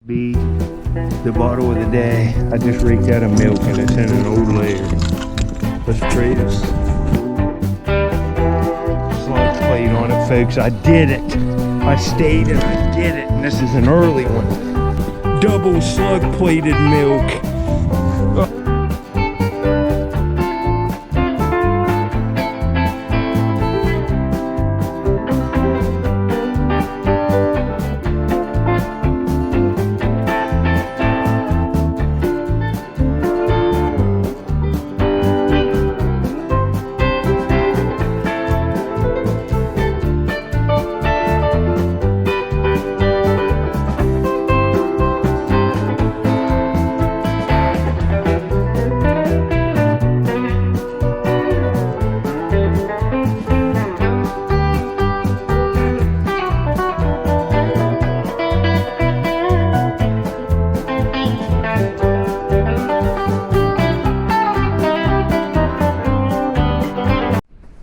Be the bottle of the day. I just raked out of milk and it's in an old layer. Let's trade it. Slug plate on it, folks. I did it. I stayed and I did it. And this is an early one. Double slug plated milk.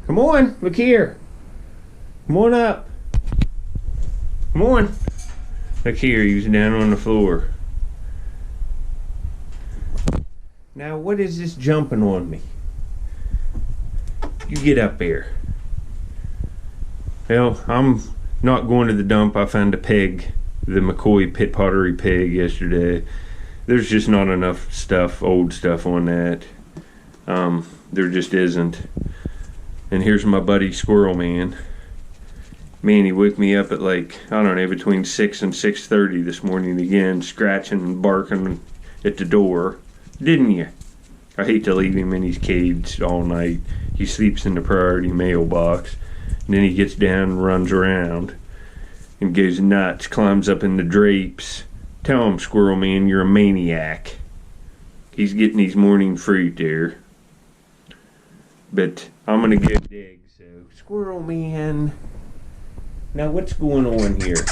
Come on, look here. Come on up. Come on. Look here, he's down on the floor. Now, what is this jumping on me? You get up there. Well, I'm not going to the dump. I found a pig, the McCoy pit pottery pig yesterday. There's just not enough stuff, old stuff on that. There just isn't. And here's my buddy Squirrel Man. Man, he woke me up at like, I don't know, between 6 and 6:30 this morning again, scratching and barking at the door. Didn't you? I hate to leave him in his cage all night. He sleeps in the priority mailbox. And then he gets down and runs around and goes nuts, climbs up in the drapes. Tell him, Squirrel Man, you're a maniac. He's getting his morning fruit there. But I'm gonna go dig, so Squirrel Man. Now what's going on here?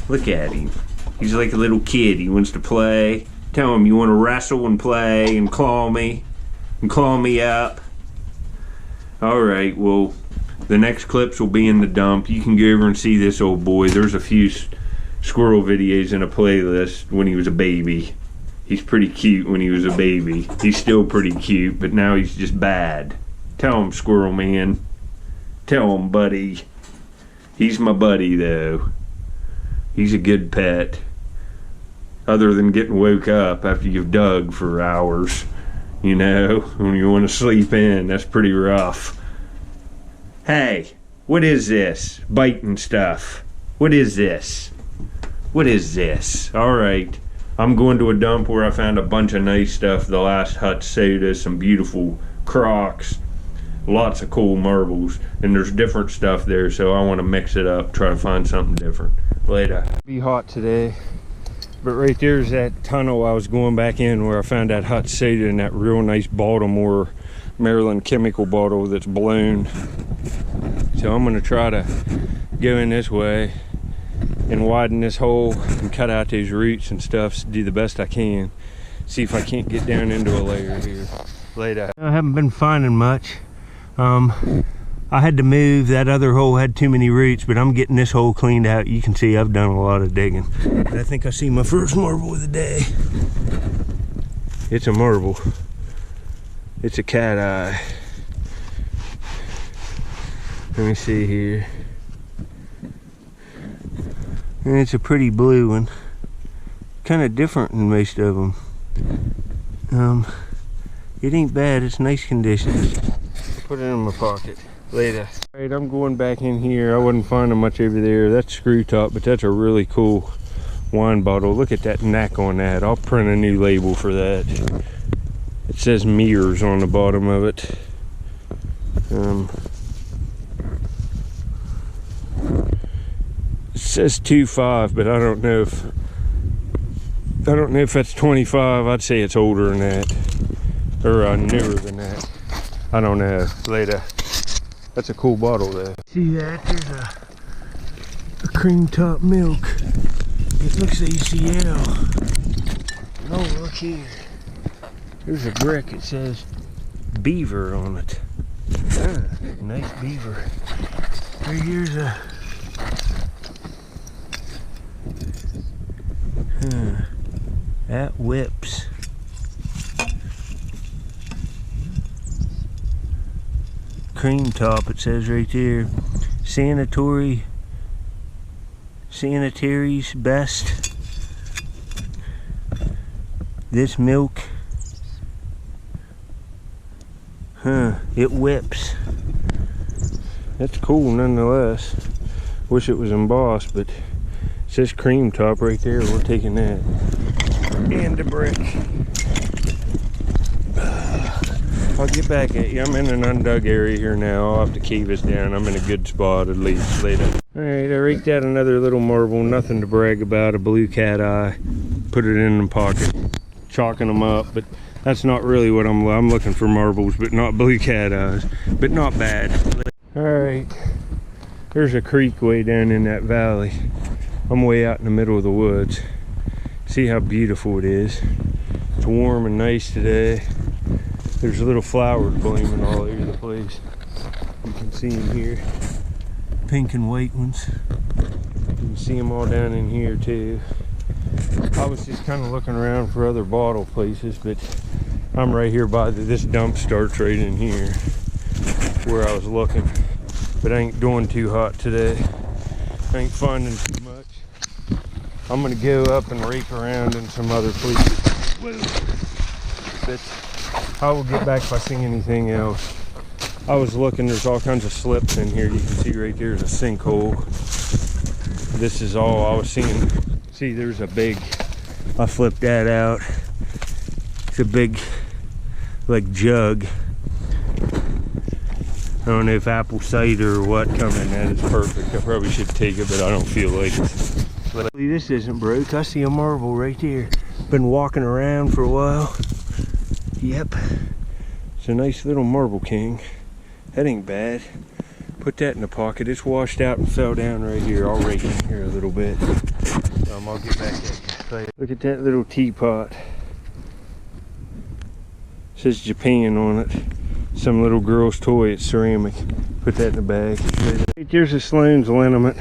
Look at him. He's like a little kid. He wants to play. Tell him you want to wrestle and play and claw me up. Alright, well, the next clips will be in the dump. You can go over and see this old boy. There's a few squirrel videos in a playlist when he was a baby. He's pretty cute when he was a baby. He's still pretty cute, but now he's just bad. Tell him, Squirrel Man. Tell him, buddy. He's my buddy, though. He's a good pet. Other than getting woke up after you've dug for hours. You know, when you want to sleep in, that's pretty rough. Hey, what is this? Biting stuff. What is this? What is this? Alright. I'm going to a dump where I found a bunch of nice stuff. The last hut soda, some beautiful Crocs, lots of cool marbles, and there's different stuff there, so I want to mix it up, try to find something different. Later. Be hot today, but right there's that tunnel I was going back in where I found that hot soda in that real nice Baltimore, Maryland chemical bottle that's blown. So I'm going to try to go in this way and widen this hole and cut out these roots and stuff, do the best I can. See if I can't get down into a layer here. Later. I haven't been finding much. I had to move. That other hole had too many roots, but I'm getting this hole cleaned out. You can see I've done a lot of digging. I think I see my first marble of the day. It's a marble. It's a cat eye. Let me see here. And it's a pretty blue one. Kind of different than most of them. It ain't bad. It's nice condition. Put it in my pocket. Later. Alright, I'm going back in here. I wasn't finding much over there. That's screw top, but that's a really cool wine bottle. Look at that neck on that. I'll print a new label for that. It says mirrors on the bottom of it. It says 2.5, but I don't know if that's 25. I'd say it's older than that, or newer than that. I don't know. Later. That's a cool bottle there. See that? There's a cream top milk. It looks ACL. Oh, look here. There's a brick. It says beaver on it. Ah, nice beaver. Right here's a That whips. Cream top, it says right there. Sanitary's best. This milk, it whips. That's cool nonetheless. Wish it was embossed, but it says cream top right there. We're taking that. And the brick. I'll get back at you. I'm in an undug area here now. I'll have to keep us down. I'm in a good spot at least later. Alright, I raked out another little marble. Nothing to brag about. A blue cat eye. Put it in the pocket. Chalking them up, but that's not really what I'm looking for marbles, but not blue cat eyes. But not bad. Alright. There's a creek way down in that valley. I'm way out in the middle of the woods. See how beautiful it is. It's warm and nice today. There's little flowers blooming all over the place. You can see them here. Pink and white ones. You can see them all down in here too. I was just kind of looking around for other bottle places, but I'm right here by this dump starts right in here where I was looking. But I ain't doing too hot today. I ain't finding too much. I'm gonna go up and rake around in some other places. But I will get back if I see anything else. I was looking, there's all kinds of slips in here. You can see right there's a sinkhole. This is all I was seeing. See, there's a big, I flipped that out. It's a big, like, jug. I don't know if apple cider or what coming in that is perfect. I probably should take it, but I don't feel like it. This isn't broke. I see a marble right there. Been walking around for a while. Yep. It's a nice little marble king. That ain't bad. Put that in the pocket. It's washed out and fell down right here. I'll rake it here a little bit. I'll get back at you. Look at that little teapot. It says Japan on it. Some little girl's toy. It's ceramic. Put that in the bag. There's a Sloan's liniment.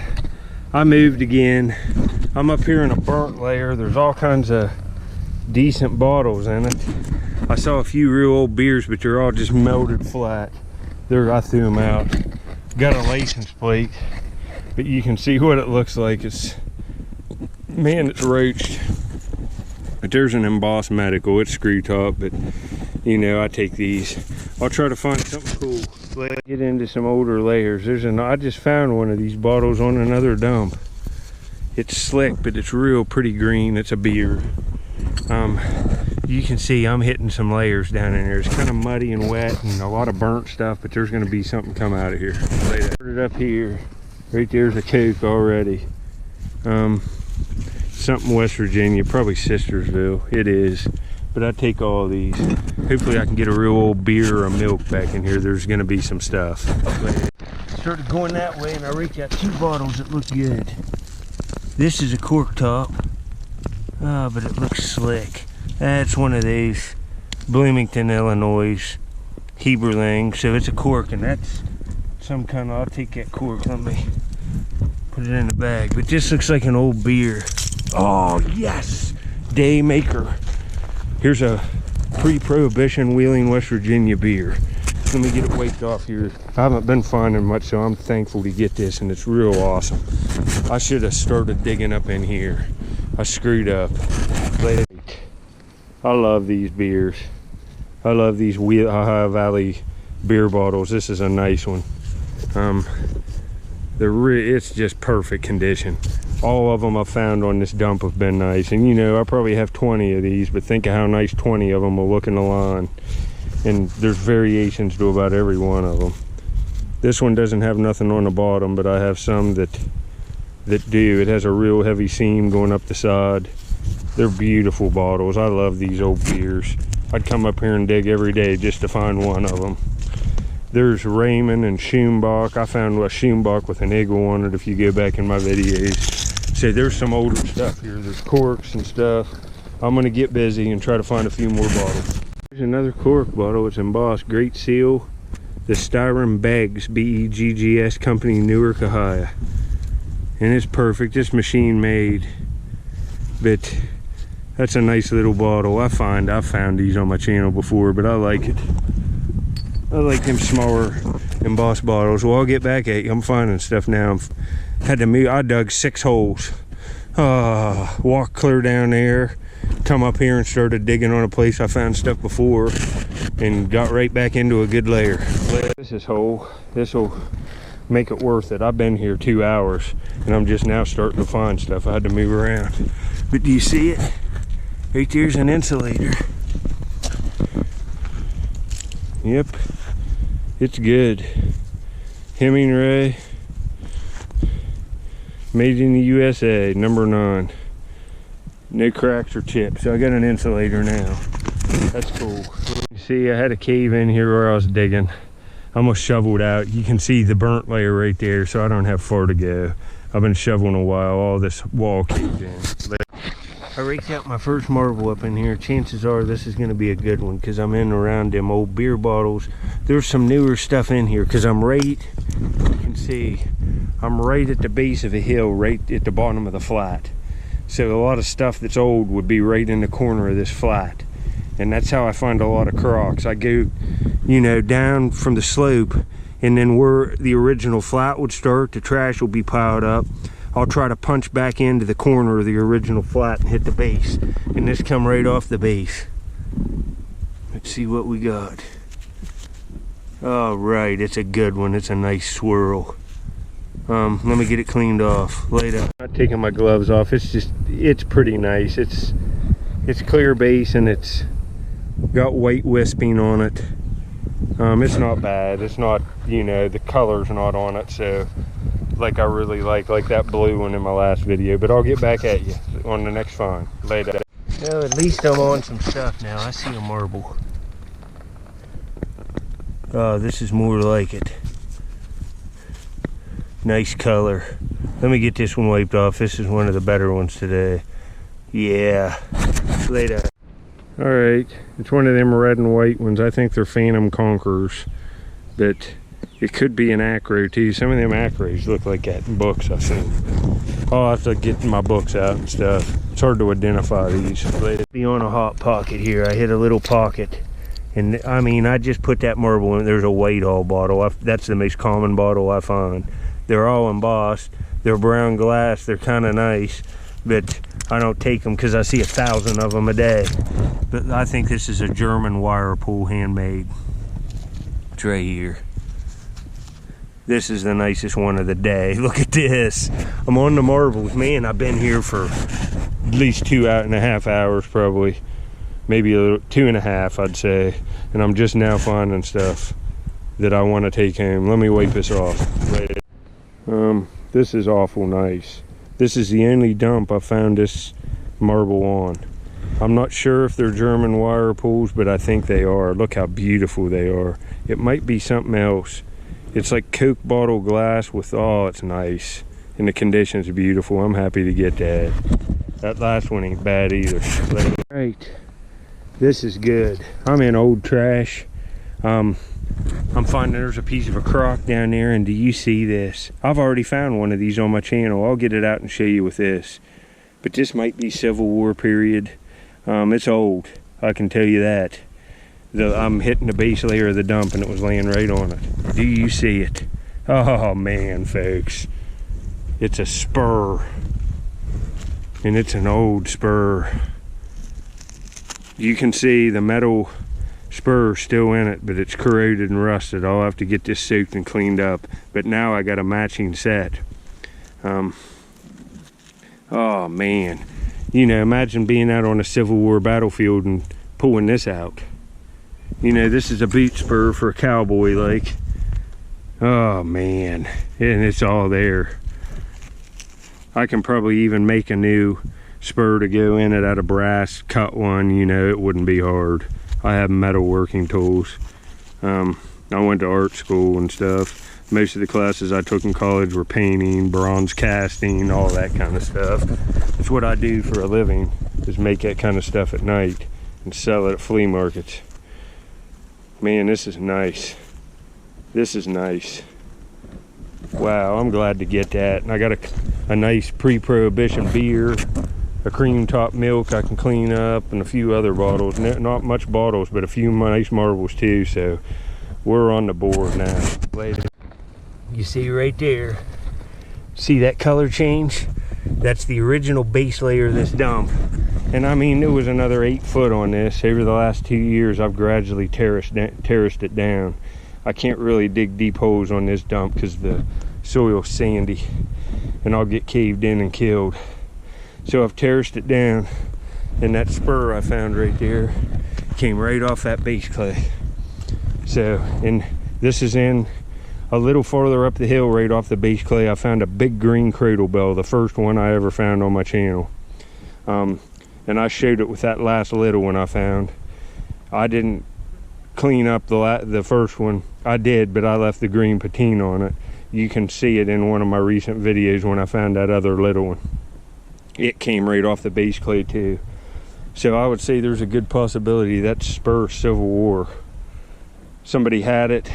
I moved again. I'm up here in a burnt layer. There's all kinds of decent bottles in it. I saw a few real old beers, but they're all just melted flat. I threw them out. Got a license plate, but you can see what it looks like. Man, it's roached. But there's an embossed medical. It's screw top, but you know, I take these. I'll try to find something cool. Let's get into some older layers. I just found one of these bottles on another dump. It's slick, but it's real pretty green. It's a beer. You can see I'm hitting some layers down in there. It's kind of muddy and wet and a lot of burnt stuff, but there's going to be something come out of here. Put it up here. Right there's a Coke already. Something West Virginia, probably Sistersville. It is. But I take all these. Hopefully I can get a real old beer or a milk back in here. There's going to be some stuff. Started going that way and I raked out 2 bottles that look good. This is a cork top. But it looks slick. That's one of these Bloomington, Illinois Heberling. So it's a cork, and that's some kind of, I'll take that cork. Let me put it in the bag. But this looks like an old beer. Oh, yes! Daymaker. Here's a pre-prohibition Wheeling, West Virginia beer. Let me get it waked off here. I haven't been finding much, so I'm thankful to get this, and it's real awesome. I should have started digging up in here. I screwed up. I love these beers. I love these Ohio Valley beer bottles. This is a nice one. It's just perfect condition. All of them I found on this dump have been nice. And you know, I probably have 20 of these, but think of how nice 20 of them will look in the line. And there's variations to about every one of them. This one doesn't have nothing on the bottom, but I have some that do. It has a real heavy seam going up the side. They're beautiful bottles. I love these old beers. I'd come up here and dig every day just to find one of them. There's Raymond and Schumbock. I found a Schumbock with an eagle on it if you go back in my videos. So there's some older stuff here. There's corks and stuff. I'm gonna get busy and try to find a few more bottles. There's another cork bottle. It's embossed. Great Seal. The Styron Beggs, B-E-G-G-S Company, Newark, Ohio. And it's perfect. It's machine made. But that's a nice little bottle. I've found these on my channel before, but I like it. I like them smaller embossed bottles. Well, I'll get back at you. I'm finding stuff now. I dug 6 holes. Walked clear down there, come up here and started digging on a place I found stuff before, and got right back into a good layer. This hole. This will make it worth it. I've been here 2 hours, and I'm just now starting to find stuff. I had to move around. But do you see it? Right there's an insulator. Yep, it's good. Hemingway, made in the USA, number 9. No cracks or chips. So I got an insulator now. That's cool. You see, I had a cave in here where I was digging. I almost shoveled out. You can see the burnt layer right there, so I don't have far to go. I've been shoveling a while. All this wall caved in. I raked out my first marble up in here. Chances are this is going to be a good one because I'm in around them old beer bottles. There's some newer stuff in here because I'm right, you can see, I'm right at the base of a hill, right at the bottom of the flat. So a lot of stuff that's old would be right in the corner of this flat. And that's how I find a lot of crocs. I go, you know, down from the slope, and then where the original flat would start, the trash will be piled up. I'll try to punch back into the corner of the original flat and hit the base. And this come right off the base. Let's see what we got. All right, it's a good one. It's a nice swirl. Let me get it cleaned off. Later. I'm not taking my gloves off. It's pretty nice. It's clear base and it's got white wisping on it. It's not bad. It's not, you know, the color's not on it, so like I really like that blue one in my last video. But I'll get back at you on the next find. Later. Well, at least I'm on some stuff now. I see a marble. Oh, this is more like it. Nice color. Let me get this one wiped off. This is one of the better ones today. Yeah. Later. Alright, it's one of them red and white ones. I think they're Phantom Conquerors. But it could be an acro too. Some of them acros look like that in books I've seen. I'll have to get my books out and stuff. It's hard to identify these. Be on a hot pocket here. I hit a little pocket. And I mean, I just put that marble in. There's a Whitehall bottle. That's the most common bottle I find. They're all embossed. They're brown glass. They're kind of nice. But I don't take them because I see 1,000 of them a day. But I think this is a German wire pull, handmade. It's right here. This is the nicest one of the day. Look at this. I'm on the marbles. Man, I've been here for at least 2.5 hours probably. Maybe a little, 2.5 I'd say. And I'm just now finding stuff that I want to take home. Let me wipe this off. This is awful nice. This is the only dump I found this marble on. I'm not sure if they're German wire pulls, but I think they are. Look how beautiful they are. It might be something else. It's like Coke bottle glass with, oh, it's nice. And the conditions are beautiful. I'm happy to get that. That last one ain't bad either. Right, this is good. I'm in old trash. I'm finding there's a piece of a croc down there, and do you see this? I've already found one of these on my channel. I'll get it out and show you with this. But this might be Civil War period. It's old, I can tell you that. I'm hitting the base layer of the dump and it was laying right on it. Do you see it? Oh man, folks. It's a spur. And it's an old spur. You can see the metal spur still in it, but it's corroded and rusted. I'll have to get this soaked and cleaned up. But now I got a matching set. Oh man. You know, imagine being out on a Civil War battlefield and pulling this out. You know, this is a boot spur for a cowboy, like. Oh man, and it's all there. I can probably even make a new spur to go in it out of brass, cut one, you know, it wouldn't be hard. I have metal working tools. I went to art school and stuff. Most of the classes I took in college were painting, bronze casting, all that kind of stuff. That's what I do for a living, is make that kind of stuff at night and sell it at flea markets. Man, this is nice. This is nice. Wow, I'm glad to get that. And I got a nice pre-prohibition beer. a cream top milk I can clean up, and a few other bottles. Not much bottles, but a few nice marbles too. So we're on the board now. Later. You see right there, see that color change? That's the original base layer of this dump. And I mean, there was another 8 foot on this. Over the last 2 years, I've gradually terraced it down. I can't really dig deep holes on this dump because the soil's sandy and I'll get caved in and killed. So I've terraced it down, and that spur I found right there came right off that base clay. So, and this is in a little farther up the hill right off the base clay. I found a big green cradle bell, the first one I ever found on my channel. And I showed it with that last little one I found. I didn't clean up the first one. I did, but I left the green patina on it. You can see it in one of my recent videos when I found that other little one. It came right off the base clay too. So I would say there's a good possibility that's spur Civil War. Somebody had it.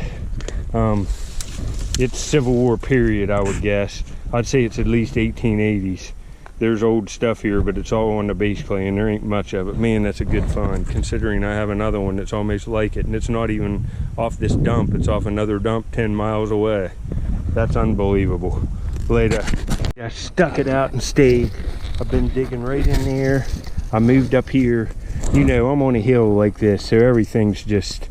It's Civil War period, I would guess. I'd say it's at least 1880s. There's old stuff here, but it's all on the base clay and there ain't much of it. Man, that's a good find, considering I have another one that's almost like it, and it's not even off this dump. It's off another dump 10 miles away. That's unbelievable. Later, I stuck it out and stayed. I've been digging right in there. I moved up here. You know, I'm on a hill like this, so everything's just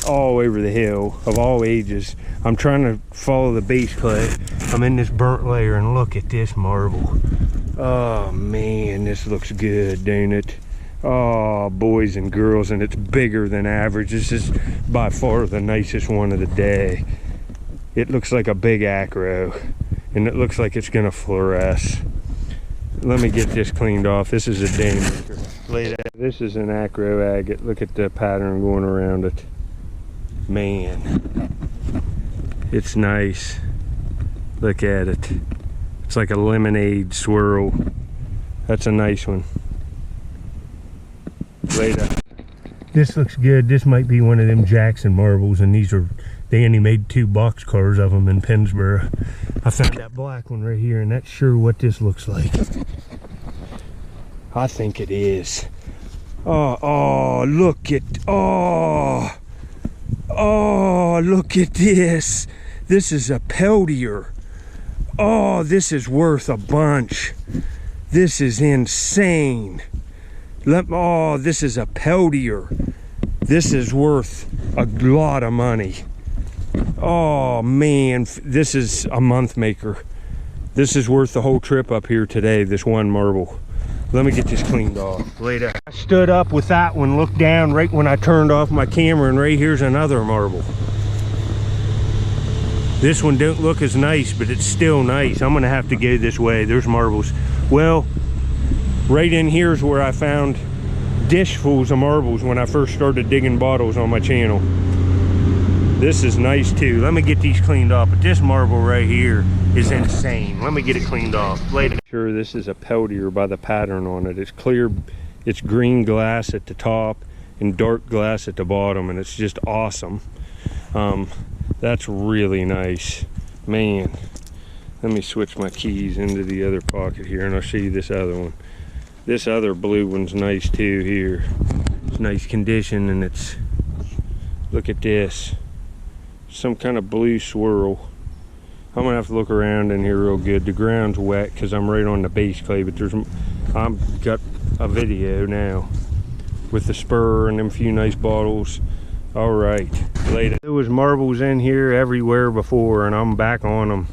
all over the hill of all ages. I'm trying to follow the base clay. I'm in this burnt layer, and look at this marble. Oh man, this looks good, don't it? Oh, boys and girls, and it's bigger than average. This is by far the nicest one of the day. It looks like a big acro, and it looks like it's gonna fluoresce. Let me get this cleaned off. This is a day maker. This is an acro agate. Look at the pattern going around it. Man, it's nice. Look at it. It's like a lemonade swirl. That's a nice one. Later. This looks good. This might be one of them Jackson marbles, and they only made 2 box cars of them in Pennsboro. I found that black one right here, and that's sure what this looks like. I think it is. Oh, look at, oh, look at this. This is a Peltier. Oh, this is worth a bunch. This is insane. Oh, this is a Peltier. This is worth a lot of money. Oh man, this is a month maker. This is worth the whole trip up here today, this one marble. Let me get this cleaned off. Later. I stood up with that one, looked down right when I turned off my camera, and right here's another marble. This one don't look as nice, but it's still nice. I'm gonna have to go this way. There's marbles. Well, right in here is where I found dishfuls of marbles when I first started digging bottles on my channel. This is nice too. Let me get these cleaned off, but this marble right here is insane. Let me get it cleaned off later. Sure, this is a Peltier by the pattern on it. It's clear, it's green glass at the top and dark glass at the bottom, and it's just awesome. That's really nice. Man, let me switch my keys into the other pocket here, and I'll show you this other one. This other blue one's nice too here. It's nice condition, and it's, look at this. Some kind of blue swirl. I'm gonna have to look around in here real good. The ground's wet because I'm right on the base clay, but I've got a video now with the spur and them few nice bottles. All right, later. There was marbles in here everywhere before, and I'm back on them.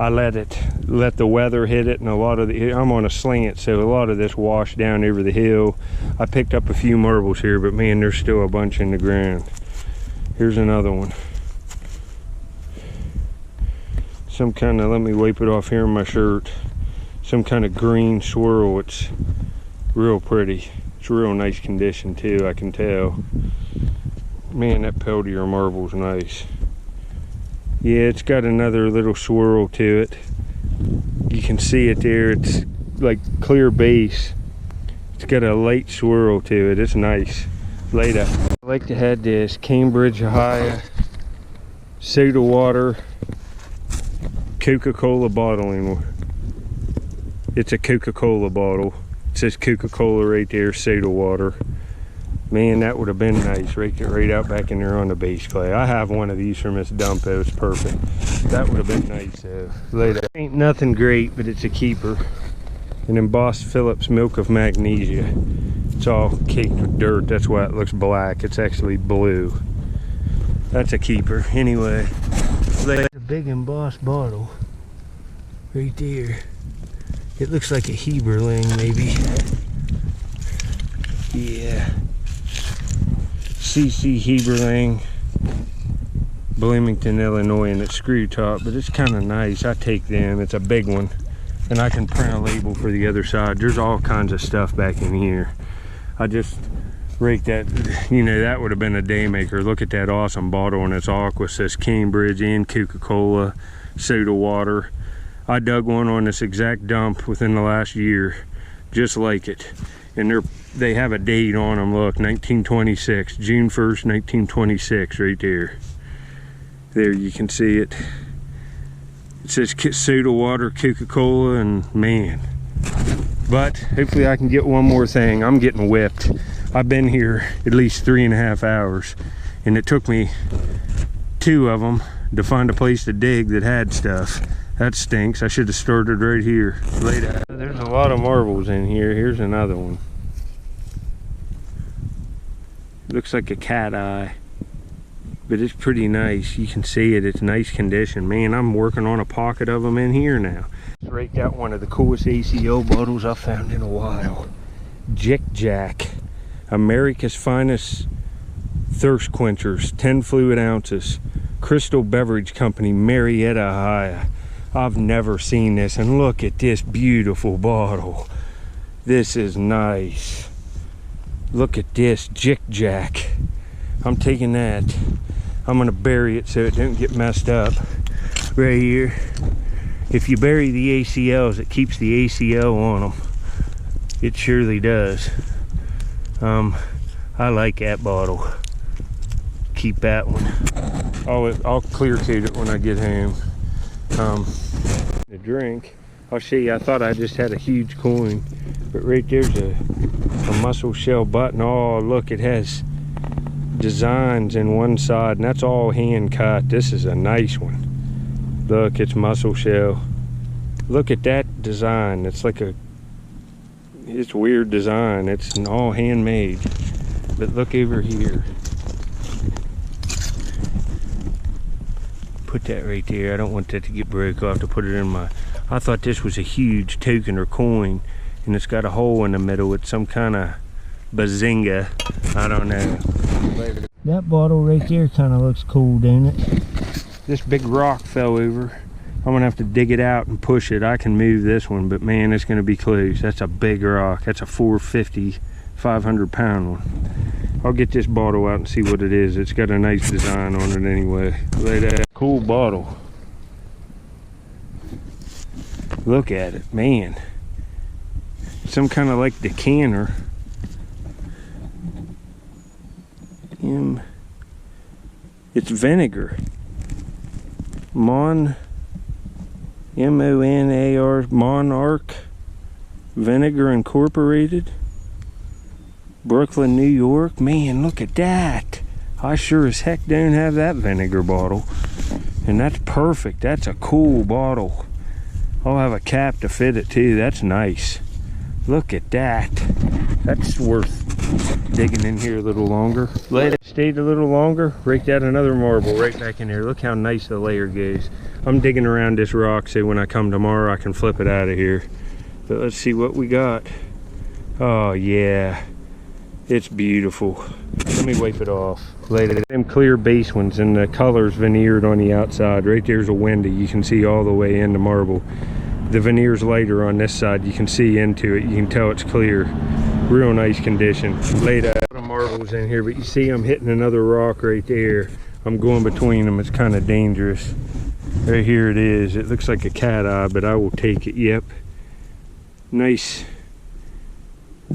I let the weather hit it, and I'm on a slant, so a lot of this washed down over the hill. I picked up a few marbles here, but man, there's still a bunch in the ground. Here's another one. Some kind of, let me wipe it off here in my shirt. Some kind of green swirl. It's real pretty. It's real nice condition too, I can tell. Man, that Peltier marble's nice. Yeah, it's got another little swirl to it. You can see it there. It's like clear base. It's got a light swirl to it. It's nice. Later. I like to have this Cambridge, Ohio soda water Coca-Cola bottling. It's a Coca-Cola bottle. It says Coca-Cola right there, soda water. Man, that would have been nice, right out back in there on the base clay. I have one of these from this dump. It was perfect. That would have been nice though. Later. Ain't nothing great, but it's a keeper. An embossed Phillips milk of magnesia. It's all caked with dirt. That's why it looks black. It's actually blue. That's a keeper. Anyway, later. A big embossed bottle right there. It looks like a Heberling, maybe. Yeah. CC Heberling, Bloomington, Illinois, and it's screw top, but it's kind of nice. I take them. It's a big one, and I can print a label for the other side. There's all kinds of stuff back in here. I just raked that. You know, that would have been a day maker. Look at that awesome bottle, and it's aqua. It says Cambridge and Coca-Cola, soda water. I dug one on this exact dump within the last year, just like it, and they have a date on them. Look, 1926, June 1st, 1926, right there. There, you can see it. It says soda water, Coca-Cola, and man. But hopefully I can get one more thing. I'm getting whipped. I've been here at least 3.5 hours, and it took me 2 of them to find a place to dig that had stuff. That stinks. I should have started right here. Later. There's a lot of marbles in here. Here's another one. Looks like a cat eye, but it's pretty nice. You can see it. It's nice condition. Man, I'm working on a pocket of them in here now. Raked out one of the coolest ACO bottles I've found in a while. Jick Jack, America's finest thirst quenchers, 10 fluid ounces. Crystal Beverage Company, Marietta, Ohio. I've never seen this, and look at this beautiful bottle. This is nice. Look at this, Jick Jack. I'm taking that. I'm gonna bury it so it don't get messed up. Right here. If you bury the ACLs, it keeps the ACO on them. It surely does. I like that bottle. Keep that one. I'll clear coat it when I get home. The drink, I'll show you. I thought I just had a huge coin, but right there's a mussel shell button. Oh, look, it has designs in one side, and that's all hand cut. This is a nice one. Look, it's mussel shell. Look at that design. It's like it's weird design. It's all handmade. But look over here. Put that right there. I don't want that to get broke. I'll have to put it in my... I thought this was a huge token or coin, and it's got a hole in the middle. It's some kind of bazinga. I don't know. That bottle right there kind of looks cool, don't it? This big rock fell over. I'm gonna have to dig it out and push it. I can move this one, but man, it's gonna be close. That's a big rock. That's a 450, 500-pound one. I'll get this bottle out and see what it is. It's got a nice design on it anyway. Cool bottle. Look at it, man. Some kind of like decanter. It's vinegar. M-O-N-A-R, Monarch Vinegar Incorporated. Brooklyn, New York. Man, look at that. I sure as heck don't have that vinegar bottle. And that's perfect. That's a cool bottle. I'll have a cap to fit it too. That's nice. Look at that. That's worth digging in here a little longer. Let it stay a little longer. Raked out another marble right back in here. Look how nice the layer goes. I'm digging around this rock so when I come tomorrow I can flip it out of here. But let's see what we got. Oh yeah. It's beautiful. Let me wipe it off. Later. Them clear base ones, and the color's veneered on the outside. Right there's a window. You can see all the way into marble. The veneer's lighter on this side. You can see into it. You can tell it's clear. Real nice condition. Later. A lot of marbles in here, but you see I'm hitting another rock right there. I'm going between them. It's kind of dangerous. Right here it is. It looks like a cat eye, but I will take it. Yep. Nice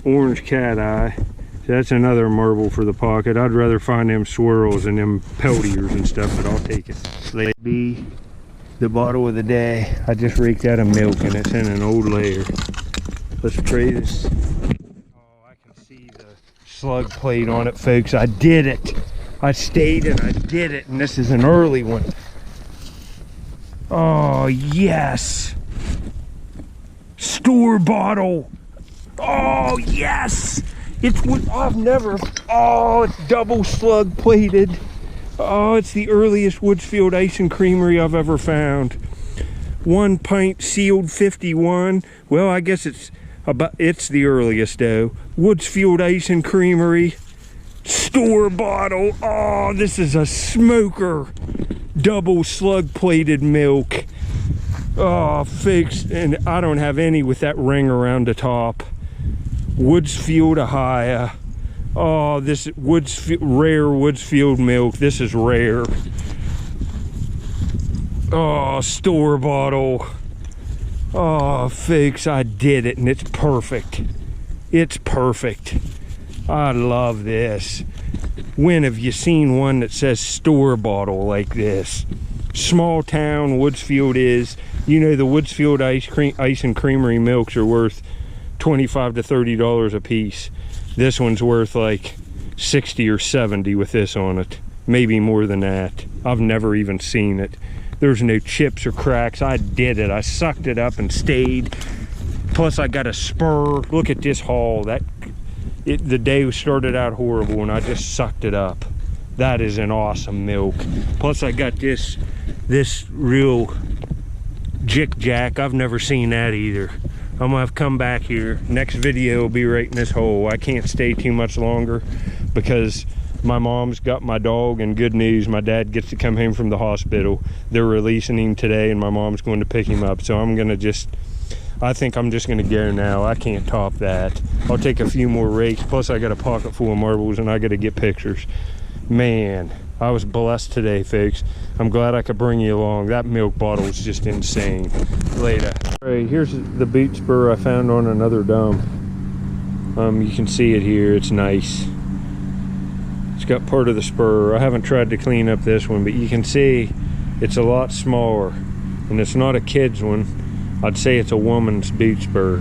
orange cat eye. So that's another marble for the pocket. I'd rather find them swirls and them peltiers and stuff, but I'll take it. Slate B. the bottle of the day. I just raked out of milk and it's in an old layer. Let's try this. Oh, I can see the slug plate on it, folks. I did it. I stayed and I did it, and this is an early one. Oh, yes. Store bottle. Oh, yes. It's what I've never. Oh, it's double slug plated. Oh, it's the earliest Woodsfield Ice and Creamery I've ever found. 1 pint sealed 51. Well, I guess it's the earliest though. Woodsfield Ice and Creamery. Store bottle. Oh, this is a smoker. Double slug plated milk. Oh, fixed. And I don't have any with that ring around the top. Woodsfield, Ohio. Oh, this rare Woodsfield milk. This is rare. Oh, store bottle. Oh, folks, I did it, and it's perfect. It's perfect. I love this. When have you seen one that says store bottle like this? Small town Woodsfield is. You know, the Woodsfield Ice and Creamery milks are worth $25 to $30 a piece. This one's worth like 60 or 70 with this on it. Maybe more than that. I've never even seen it. There's no chips or cracks. I did it. I sucked it up and stayed. Plus I got a spur. Look at this haul. The day started out horrible and I just sucked it up. That is an awesome milk. Plus I got this real Jick Jack. I've never seen that either. I'm gonna have to come back here. Next video will be right in this hole. I can't stay too much longer because my mom's got my dog, and good news, my dad gets to come home from the hospital. They're releasing him today and my mom's going to pick him up. So I think I'm just gonna go now. I can't top that. I'll take a few more rakes. Plus I got a pocket full of marbles and I gotta get pictures. Man, I was blessed today, folks. I'm glad I could bring you along. That milk bottle is just insane. Later. All right, here's the boot spur I found on another dump. You can see it here. It's nice. It's got part of the spur. I haven't tried to clean up this one, but you can see it's a lot smaller. And it's not a kid's one. I'd say it's a woman's boot spur.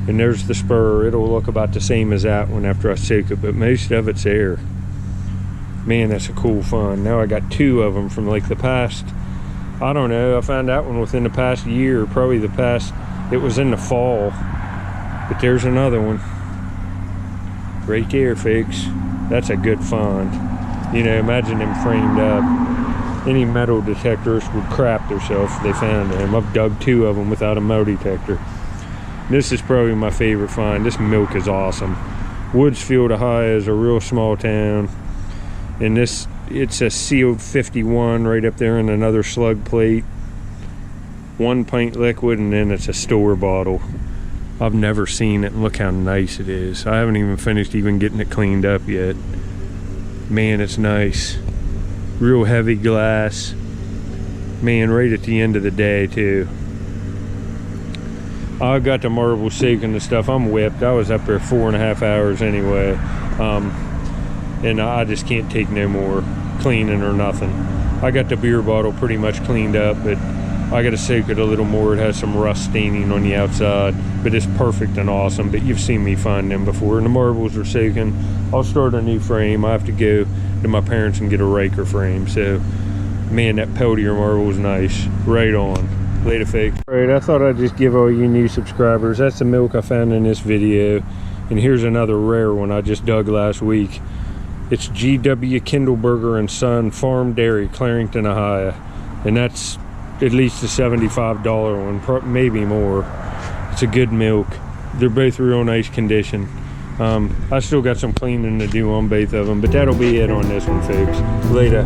And there's the spur. It'll look about the same as that one after I soak it, but most of it's air. Man, that's a cool find. Now I got 2 of them from like the past, I don't know, I found that one within the past year, probably it was in the fall. But there's another one. Right there, folks. That's a good find. You know, imagine them framed up. Any metal detectors would crap themselves if they found them. I've dug 2 of them without a metal detector. This is probably my favorite find. This milk is awesome. Woodsfield, Ohio is a real small town. And it's a sealed 51 right up there in another slug plate. 1 pint liquid, and then it's a store bottle. I've never seen it, and look how nice it is. I haven't even finished getting it cleaned up yet. Man, it's nice. Real heavy glass. Man, right at the end of the day too. I got the marble soaking and stuff. I'm whipped. I was up there 4.5 hours anyway. And I just can't take no more cleaning or nothing. I got the beer bottle pretty much cleaned up, but I gotta soak it a little more. It has some rust staining on the outside, but it's perfect and awesome. But you've seen me find them before, and the marbles are soaking. I'll start a new frame. I have to go to my parents and get a raker frame. So, man, that Peltier marble is nice. Right on. Later, fake. All right, I thought I'd just give all you new subscribers. That's the milk I found in this video. And here's another rare one I just dug last week. It's G.W. Kindleberger and Son Farm Dairy, Clarington, Ohio. And that's at least a $75 one, maybe more. It's a good milk. They're both real nice condition. I still got some cleaning to do on both of them, but that'll be it on this one, folks. Later.